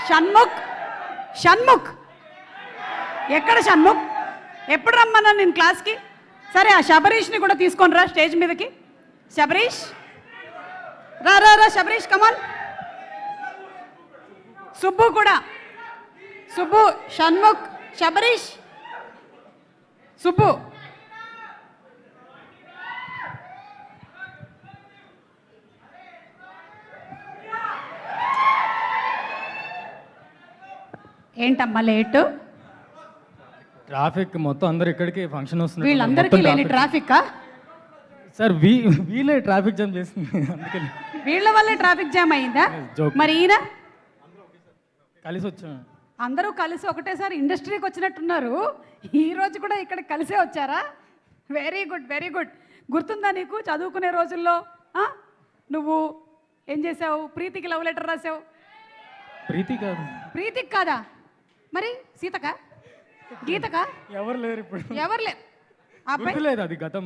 షణ్ముఖ్ షణ్ముఖ్ ఎక్కడ షణ్ముఖ్? ఎప్పుడు రమ్మన్నా నేను క్లాస్కి? సరే ఆ శబరీష్ని కూడా తీసుకొని రా స్టేజ్ మీదకి. శబరీష్ రా రా రా శబరీష్ కమాన్. సుబ్బు కూడా, సుబ్బు, షణ్ముఖ్, శబరీష్, సుబ్బు. ఏంటమ్మా లేటు? ట్రాఫిక్ మొత్తం అందరు ఇక్కడికి ఫంక్షన్ వస్తున్నారు. వీళ్ళందరికీ లేని ట్రాఫికా? సార్ వీళ్ళే ట్రాఫిక్ జామ్ చేస్తుంది అందుకని. వీళ్ళ వల్లే ట్రాఫిక్ జామ్ అయిందా? Joke. మరి ఈయన కలిసి వచ్చాము. అందరూ కలిసి ఒకటేసారి ఇండస్ట్రీకి వచ్చినట్టున్నారు. ఈ రోజు కూడా ఇక్కడ కలిసే వచ్చారా? Very good, very good. గుర్తుందా నీకు చదువుకునే రోజుల్లో నువ్వు ఏం చేసావు? ప్రీతికి లవ్ లెటర్ రాసావు. ప్రీతి కాదు. ప్రీతికి కాదా? మరి సీతకా, గీతకా? ఎవరు లేరు ఇప్పుడు. ఎవరు లేరు. అబ్బాయి లేదు, అది గతం.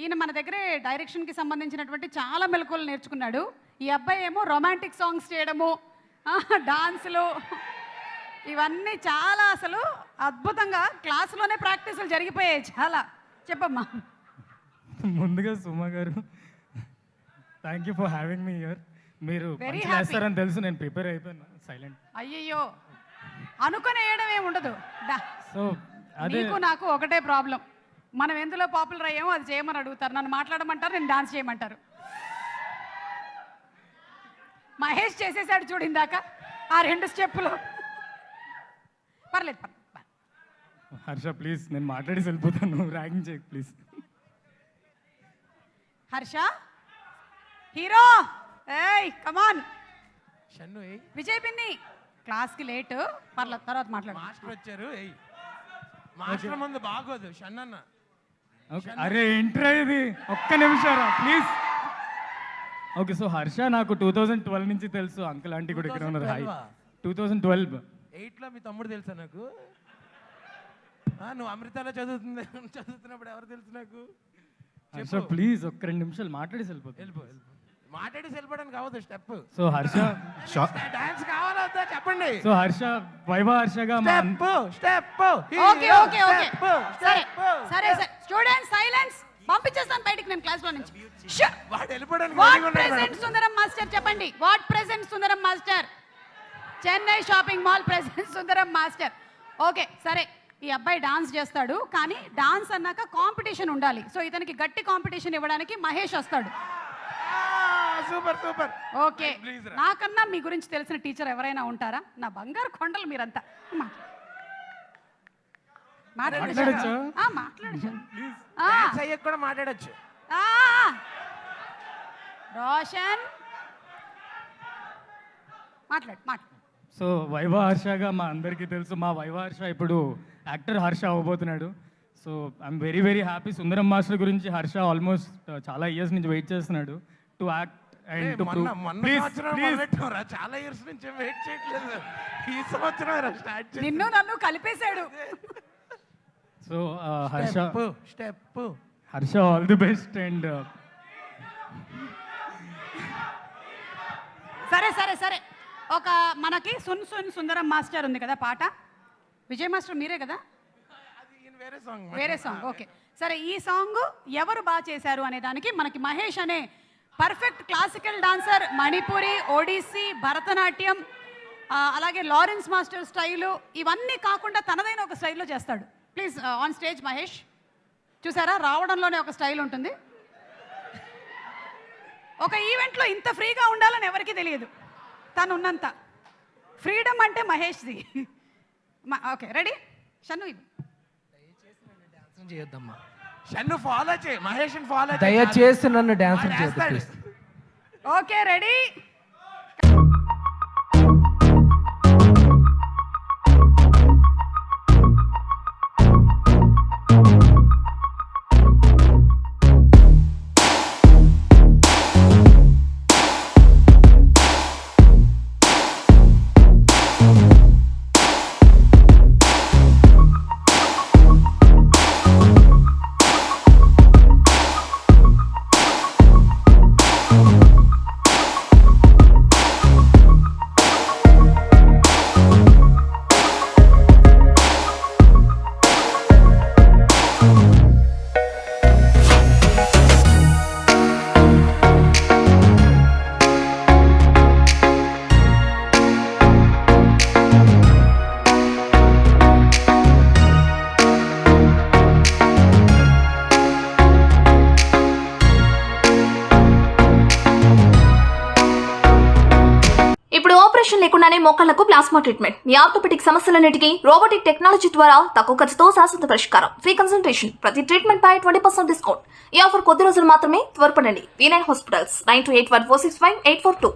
ఈయన మన దగ్గరే డైరెక్షన్కి సంబంధించినటువంటి చాలా మెలకువలు నేర్చుకున్నాడు. ఈ అబ్బాయి ఏమో రొమాంటిక్ సాంగ్స్ చేయడము, డాన్సులు, ఇవన్నీ చాలా అసలు అద్భుతంగా క్లాసులోనే ప్రాక్టీసులు జరిగిపోయాయి చాలా. చెప్పమ్మా. ముందుగా సుమా గారు, thank you for having me here. మీరు Very చేస్తారని తెలుసు, నేను ప్రిపేర్ అయిపోయాను. సైలెంట్. అయ్యయ్యో, అనుకుని వేయడం ఏమి ఉండదు. సో అదే నీకు నాకు ఒకటే ప్రాబ్లం, మనం ఎందులో పాపులర్ అయ్యామో అది చేయమని అడుగుతారు. నన్ను మాట్లాడమంటారు, నేను డాన్స్ చేయమంటారు. మహేష్ చేసేసాడు చూడు ఇందాక ఆ 2 స్టెప్పులు. పర్లేదు పర్లేదు. హర్ష ప్లీజ్, నేను మాట్లాడి వెళ్ళిపోతాను. ర్యాగింగ్ చేయకు ప్లీజ్. హర్ష హీరో, ఏయ్ కమాన్. షన్ను విజయ్ పిన్ని క్లాస్కి లేట్, పర్లేదు తర్వాత మాట్లాడు. మాస్టర్ వచ్చారు. మాస్టర్ ముందు బాగోదు షన్నన్న. ఓకే, అరే ఏంట్రా ఇది, ఒక్క నిమిషం రా ప్లీజ్. ఓకే, సో హర్ష నాకు 2012 నుంచి తెలుసు. అంకుల్ ఆంటీ కూడా ఇక్కడ ఉన్నారు. హాయ్. 2012 8లో మీ తమ్ముడు తెలుసా నాకు? నువ్వు అమృతాలో చదువుతున్నప్పుడు ఎవరు తెలుసు నాకు? హర్ష ప్లీజ్ ఒక్క 2 నిమిషాలు మాట్లాడి వెళ్ళిపోతాను. వెళ్ళిపో మాట్లాడి వెళ్ళిపోవడానికి కావద్దు స్టెప్. సో హర్ష డాన్స్ కావాలా వద్దా చెప్పండి. సో హర్ష వైభవ హర్షగా step step. Okay okay okay సరే సరే సరే. Students silence. పంపించేస్తాను బయటికి నేను క్లాస్లో నుంచి. వాడు వెళ్ళిపోవడానికి వాట్ ప్రెజెంట్ సుందరం మాస్టర్ చెప్పండి. What present Sundaram master? Chennai shopping mall present Sundaram master. Okay సరే, ఈ అబ్బాయి డాన్స్ చేస్తాడు, కానీ డాన్స్ అన్నాక కాంపిటీషన్ ఉండాలి. సో ఇతనికి గట్టి కాంపిటీషన్ ఇవ్వడానికి మహేష్ వస్తాడు. Super super. ఓకే, నాకన్నా మీ గురించి తెలిసిన టీచర్ ఎవరైనా ఉంటారా? నా బంగారు కొండలు మీరంతా. మాట్లాడచ్చు. కూడా మాట్లాడచ్చు. రోషన్ మాట్లాడు మాట్లాడు. సో వైభవ హర్షగా మా అందరికీ తెలుసు. మా వైభవ హర్ష ఇప్పుడు యాక్టర్ హర్ష అవ్వబోతున్నాడు. So I'm very very happy. Sundaram master గురించి హర్ష ఆల్మోస్ట్ చాలా ఇయర్స్ నుంచి వెయిట్ చేస్తున్నాడు టు యాక్ట్ అండ్ టు చాలా ఇయర్స్ నుంచి వెయిట్ చేయట్లేదు. ఈ సంవత్సరం స్టార్ట్ నిన్ను నన్ను కలిపేశాడు. So Harsha step Harsha all the best. And సరే సరే సరే, ఒక మనకి సున్ సున్ సుందరం మాస్టర్ ఉంది కదా పాట. విజయ్ మాస్టర్ మీరే కదా? వేరే సాంగ్. ఓకే సరే, ఈ సాంగ్ ఎవరు బాగా చేశారు అనే దానికి మనకి మహేష్ అనే perfect classical dancer, Manipuri, Odissi, Bharatanatyam, అలాగే లారెన్స్ మాస్టర్ స్టైలు, ఇవన్నీ కాకుండా తనదైన ఒక స్టైల్లో చేస్తాడు. Please on stage Mahesh. చూసారా, రావడంలోనే ఒక స్టైల్ ఉంటుంది. ఒక ఈవెంట్లో ఇంత ఫ్రీగా ఉండాలని ఎవరికీ తెలియదు. తను ఉన్నంత ఫ్రీడమ్ అంటే మహేష్ది. Okay ready Shannu? చేయొద్దమ్మా షన్ను, ఫాలో చేయి మహేష్, ఫాలో దయచేసి నన్ను డాన్స్ చేస్తాడు. Okay ready. ఆపరేషన్ లేకుండానే మోకాళ్లకు ప్లాస్మా ట్రీట్మెంట్, మీ ఆర్థోపెటిక్ సమస్యలన్నిటికీ రోబోటిక్ టెక్నాలజీ ద్వారా తక్కువ ఖర్చుతో శాశ్వత పరిష్కారం, ఫ్రీ కన్సల్టేషన్, ప్రతి ట్రీట్మెంట్ పై 20% డిస్కౌంట్. ఈ ఆఫర్ కొద్ది రోజులు మాత్రమే, త్వరపడండి. V9 hospitals 9281465842.